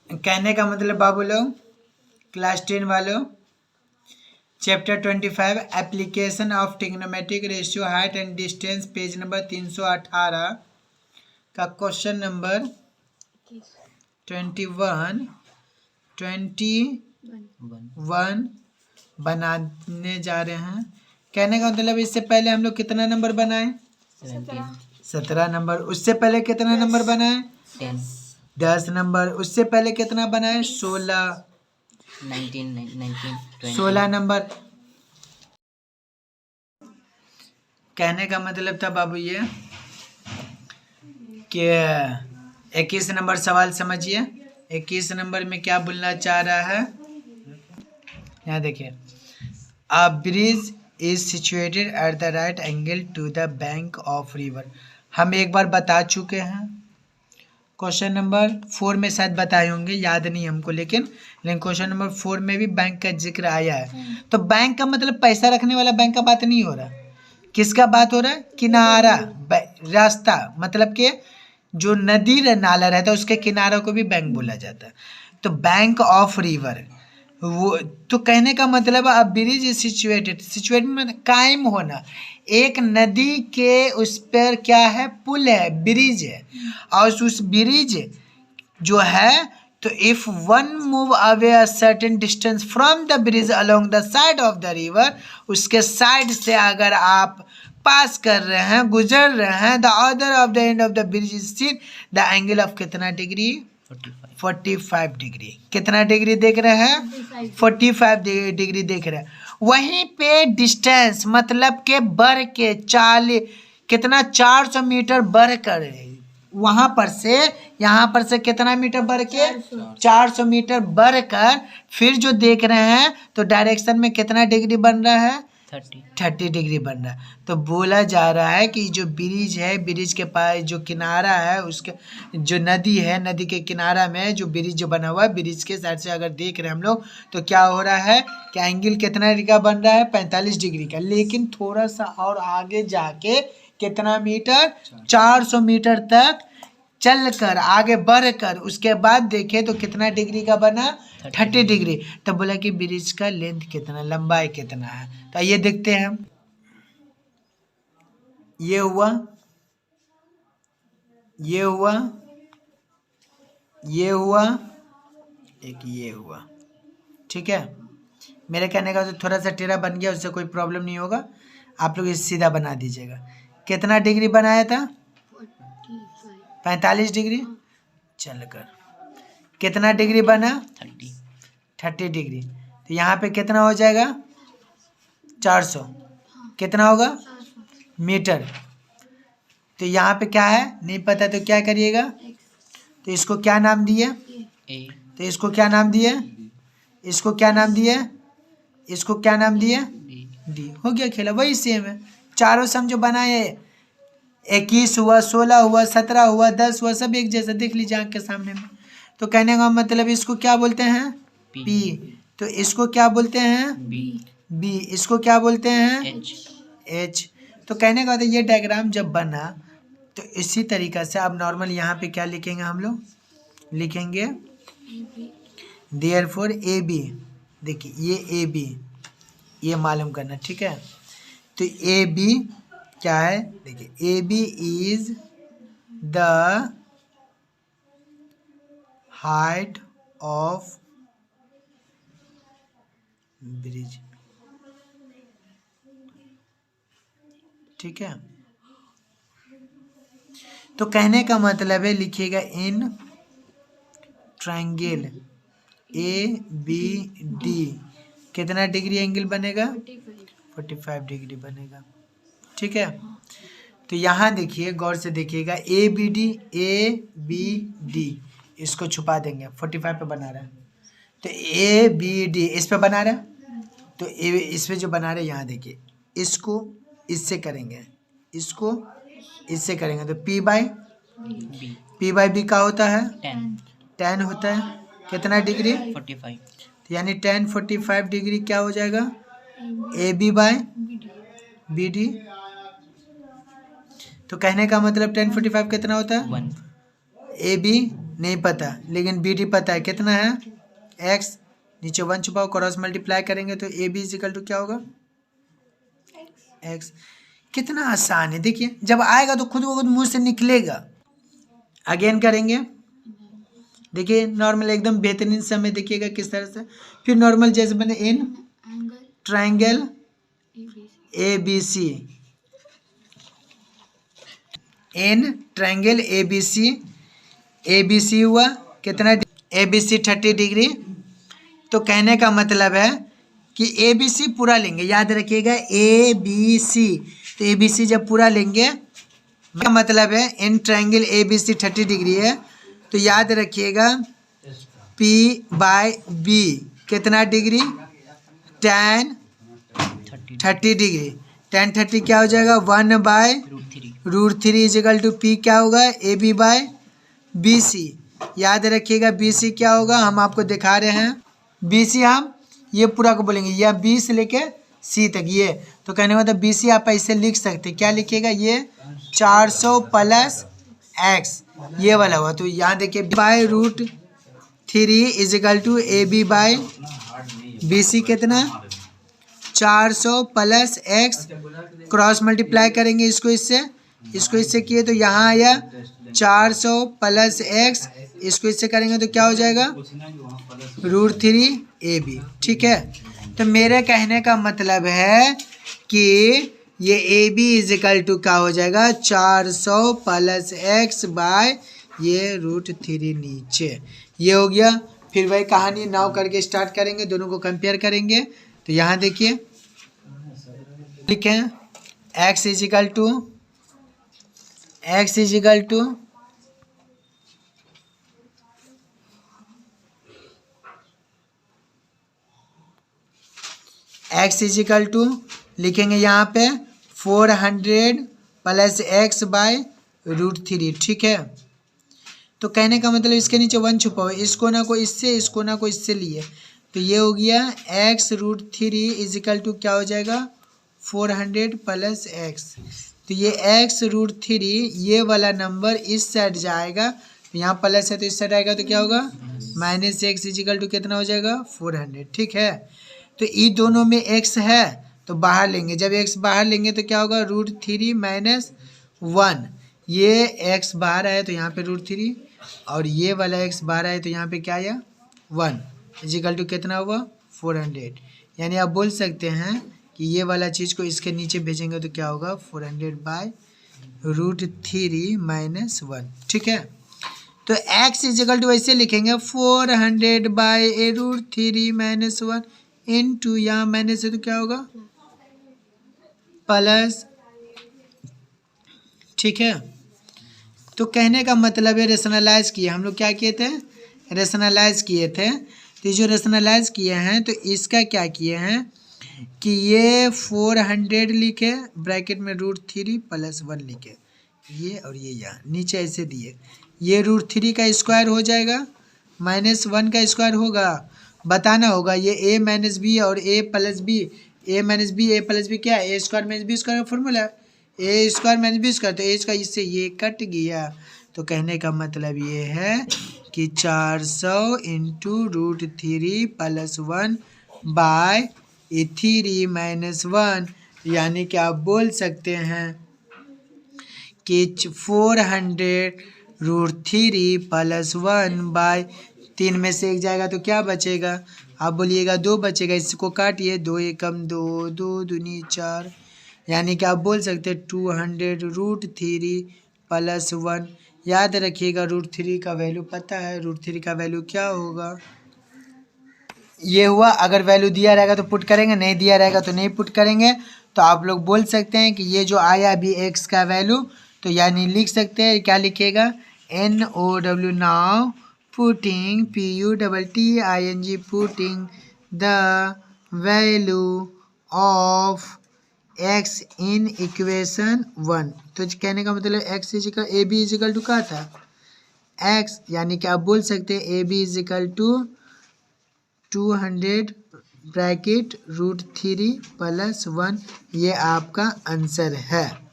कहने का मतलब बाबू लोग, क्लास 10 वालों, chapter 25 application of trigonometric ratio height and distance, page number 318 का क्वेश्चन नंबर 21 बनाने जा रहे हैं। कहने का मतलब इससे पहले हम लोग कितना नंबर बनाए? 17 नंबर। उससे पहले कितना नंबर बनाए? 10 नंबर। उससे पहले कितना बनाए? 16 नंबर। कहने का मतलब था बाबू ये कि 21 नंबर सवाल समझिए। 21 नंबर में क्या बोलना चाह रहा है, यहाँ देखिए, a bridge is situated at the right angle to the bank of river. हम एक बार बता चुके हैं, क्वेश्चन नंबर 4 में शायद बताए होंगे, याद नहीं हमको, लेकिन क्वेश्चन नंबर 4 में भी बैंक का जिक्र आया है। तो बैंक का मतलब पैसा रखने वाला बैंक का बात नहीं हो रहा, किसका बात हो रहा है? किनारा, रास्ता, मतलब कि जो नदी नाला रहता है उसके किनारों को भी बैंक बोला जाता है। तो बैंक ऑफ रिवर, वो तो कहने का मतलब अब ब्रिज इज सिचुएटेड, सिचुएटेड मतलब कायम होना। एक नदी के उस पर क्या है? पुल है, ब्रिज है, और उस ब्रिज जो है, तो if one move away a certain distance from the bridge along the side of the river, उसके साइड से अगर आप पास कर रहे हैं, गुजर रहे हैं, the other of the end of the bridge is seen, the angle of कितना डिग्री? 45 डिग्री। कितना डिग्री देख रहे हैं? 45 डिग्री देख रहे हैं। वहीं पे डिस्टेंस मतलब के बढ़ के 40 कितना 400 मीटर बढ़ कर वहां पर से यहाँ पर से कितना मीटर बढ़ के? 400 मीटर बढ़ कर फिर जो देख रहे हैं तो डायरेक्शन में कितना डिग्री बन रहा है? 30 डिग्री बन रहा है। तो बोला जा रहा है कि जो ब्रिज है, ब्रिज के पास जो किनारा है, उसके जो नदी है, नदी के किनारा में जो ब्रिज जो बना हुआ है, ब्रिज के साइड से अगर देख रहे हैं हम लोग तो क्या हो रहा है कि एंगल कितना डिग्री का बन रहा है? 45 डिग्री का। लेकिन थोड़ा सा और आगे जाके कितना मीटर? 400 मीटर तक चलकर आगे बढ़कर उसके बाद देखे तो कितना डिग्री का बना? 30 डिग्री। तो बोला कि ब्रिज का लेंथ कितना, लंबाई कितना है। तो ये देखते हैं हम, ये हुआ, ये हुआ, ये हुआ, एक ये हुआ, ठीक है। मेरे कहने का तो थोड़ा सा टेढ़ा बन गया, उससे कोई प्रॉब्लम नहीं होगा, आप लोग इसे सीधा बना दीजिएगा। कितना डिग्री बनाया था? 45 डिग्री। चलकर कितना डिग्री बना? 30 डिग्री। तो यहाँ पे कितना हो जाएगा? 400। कितना होगा? मीटर। तो यहाँ पे क्या है नहीं पता, तो क्या करिएगा? तो इसको क्या नाम दिए? तो इसको क्या नाम दिए? इसको क्या नाम दिए? इसको क्या नाम दिए? डी। हो गया खेला, वही सेम है। चारों सम जो बनाए, 21 हुआ, 16 हुआ, 17 हुआ, 10 हुआ, सब एक जैसा, देख लीजिए आँख के सामने में। तो कहने का मतलब इसको क्या बोलते हैं? पी। तो इसको क्या बोलते हैं? बी। इसको क्या बोलते हैं? एच। तो कहने का मतलब ये डायग्राम जब बना तो इसी तरीका से अब नॉर्मल यहाँ पे क्या लिखेंगे हम लोग? लिखेंगे देयरफॉर ए बी। देखिए ये ए बी, ये मालूम करना, ठीक है। तो ए बी क्या है? देखिए A B is the height of bridge, ठीक है। तो कहने का मतलब है, लिखिएगा in triangle A B D कितना डिग्री एंगल बनेगा? 45 डिग्री बनेगा, ठीक है। तो यहाँ देखिए, गौर से देखिएगा, ए बी डी, इसको छुपा देंगे, 45 पे बना रहा है। तो ए बी डी इस पे बना रहा है, तो इस पे जो बना रहे हैं यहाँ देखिए, इसको इससे करेंगे, इसको इससे करेंगे, तो पी बाई बी का होता है 10 होता है। कितना डिग्री? 45। तो यानी 10 45 डिग्री क्या हो जाएगा? A B by B D. तो कहने का मतलब 10 45 कितना होता है? ए बी नहीं पता, लेकिन बी डी पता है। कितना है एक्स, नीचे 1 छुपाओ, क्रॉस मल्टीप्लाई करेंगे तो ए बी इजिकल टू क्या होगा एक्स। कितना आसान है, देखिए जब आएगा तो खुद ब खुद मुंह से निकलेगा। अगेन करेंगे, देखिए नॉर्मल एकदम बेहतरीन से हमें देखिएगा किस तरह से। फिर नॉर्मल जैसे बने in triangle A B C, in triangle A B C हुआ कितना, ए बी सी 30 डिग्री। तो कहने का मतलब है कि ए बी सी पूरा लेंगे, याद रखिएगा ए बी सी। तो ए बी सी जब पूरा लेंगे क्या मतलब है, in triangle A B C 30 degree है, तो याद रखिएगा पी बाय बी कितना डिग्री, tan 30 डिग्री। tan 30 क्या हो जाएगा 1/√3 इजिकल टू पी क्या होगा A B by B C. याद रखिएगा बी सी क्या होगा, हम आपको दिखा रहे हैं बी सी, हम ये पूरा को बोलेंगे या 20 से लेके सी तक ये। तो कहने का मतलब बी सी आप ऐसे लिख सकते, क्या लिखिएगा ये 400 प्लस एक्स ये वाला हुआ। तो यहाँ देखिए /√3 equal to A B by B C कितना 400 प्लस एक्स, क्रॉस मल्टीप्लाई करेंगे इसको इससे किए तो यहाँ आया 400 प्लस एक्स, इसको इससे करेंगे तो क्या हो जाएगा √3 ए बी। ठीक है, तो मेरे कहने का मतलब है कि ये ए बी इजिकल टू क्या हो जाएगा 400 प्लस एक्स बाय ये √3 नीचे, ये हो गया। फिर वही कहानी नाव करके स्टार्ट करेंगे, दोनों को कंपेयर करेंगे। तो यहाँ देखिए लिखें x इजिकल टू लिखेंगे यहाँ पे 400 प्लस एक्स बाय √3। ठीक है, तो कहने का मतलब इसके नीचे 1 छुपा हुआ, इसको ना को इससे लिए, तो ये हो गया x√3 इजिकल टू क्या हो जाएगा 400 प्लस एक्स। तो ये x√3 ये वाला नंबर इस साइड जाएगा, तो यहाँ प्लस है तो इस साइड आएगा तो क्या होगा -x इजिकल टू कितना हो जाएगा 400। ठीक है, तो ये दोनों में x है तो बाहर लेंगे, जब x बाहर लेंगे तो क्या होगा √3 - 1, ये x बाहर आया तो यहाँ पे √3 और ये वाला x बाहर आया तो यहाँ पे क्या आया 1 इजिकल टू कितना हुआ 400। यानी आप बोल सकते हैं कि ये वाला चीज़ को इसके नीचे भेजेंगे तो क्या होगा 400/√3 - 1। ठीक है, तो x इजिकल टू ऐसे लिखेंगे 400/√3 - 1 इंटू यहाँ माइनस है तो क्या होगा प्लस। ठीक है, तो कहने का मतलब है रेशनलाइज किए हम लोग, क्या किए थे रेशनलाइज किए थे। तो जो रेशनलाइज किए हैं तो इसका क्या किए हैं कि ये 400 लिखे ब्रैकेट में √3 + 1 लिखे, ये और ये यहाँ नीचे ऐसे दिए, ये √3 का स्क्वायर हो जाएगा -1 का स्क्वायर होगा, बताना होगा ये a - b और a + b, a - b a + b क्या है a² - b² का फॉर्मूला है, a² - b², तो a का इससे ये कट गया। तो कहने का मतलब ये है कि 400 इंटू √3 + 1/3 - 1, यानी कि आप बोल सकते हैं कि 400 √3 + 1/3 में से एक जाएगा तो क्या बचेगा, आप बोलिएगा 2 बचेगा, इसको काटिए 2 एकम 2, 2 दूनी 4, यानी कि आप बोल सकते हैं 200 √3 + 1। याद रखिएगा √3 का वैल्यू पता है, √3 का वैल्यू क्या होगा ये हुआ। अगर वैल्यू दिया रहेगा तो पुट करेंगे, नहीं दिया रहेगा तो नहीं पुट करेंगे। तो आप लोग बोल सकते हैं कि ये जो आया अभी x का वैल्यू, तो यानी लिख सकते हैं क्या लिखिएगा NOW now putting PUTTING putting the value of x in equation 1। तो कहने का मतलब x equal A B equal to क्या था x, यानी कि आप बोल सकते हैं A B equal to 200 bracket √3 + 1, ये आपका आंसर है।